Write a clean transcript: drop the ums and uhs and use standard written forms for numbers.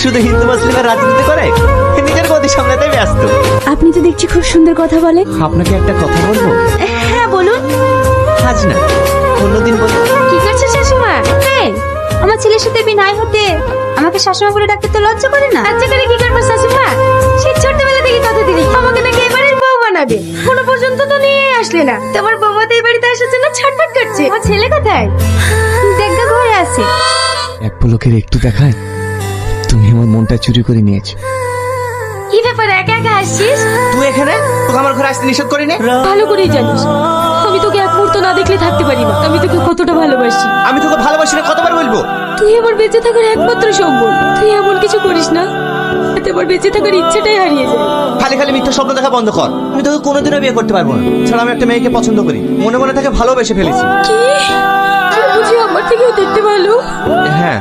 শুধু হিন্দু মুসলিমের রাজনীতি করে, নিজের গতি সামলাতে ব্যস্ত। আপনি তো দেখছি খুব সুন্দর কথা বলেন। আপনাকে একটা কথা বলবো? হ্যাঁ বলুন। আজ না, অন্যদিন বলবো। কি করছে শাশুমা? এই, আমার ছেলের সাথে বিয়ে হতে আমাকে শাশুমা বলে ডাকতে তো লজ্জা করে না? লজ্জা করে কি করবো শাশুমা? সেই ছোটবেলা থেকে কথা দিলি আমাকে নাকি এবারের বউ বানাবে, কোনো পর্যন্ত তো নিয়ে আসলে না। তোমার বৌমা তো এই বাড়িতে আসার জন্য ছটফট করছে। আমার ছেলে কোথায়? দেখা ঘরে আছে। এক পলকের একটু দেখায় তুমি আমার মনটা চুরি করে নিয়েছো। কি ব্যাপার একা একা আসছিস? তুই এখানে, তোকে আমার ঘরে আসতে নিষেধ করি না। ভালো করেই জানিস আমি তোকে এক মুহূর্ত না দেখলে থাকতে পারি না। আমি তোকে কতটা ভালোবাসি। আমি তোকে ভালোবাসি না কতবার বলবো? তুই আমার বেঁচে থাকার একমাত্র সম্বল। তুই এমন কিছু করিস না এতে আমার বেঁচে থাকার ইচ্ছেটাই হারিয়ে যায়। খালি খালি মিথ্যা স্বপ্ন দেখা বন্ধ কর। আমি তোকে কোনোদিনও বিয়ে করতে পারবো না। ছাড়া আমি একটা মেয়েকে পছন্দ করি, মনে মনে তাকে ভালোবেসে ফেলেছি। কি? তুই বুঝি আমার থেকেও দেখতে ভালো? হ্যাঁ,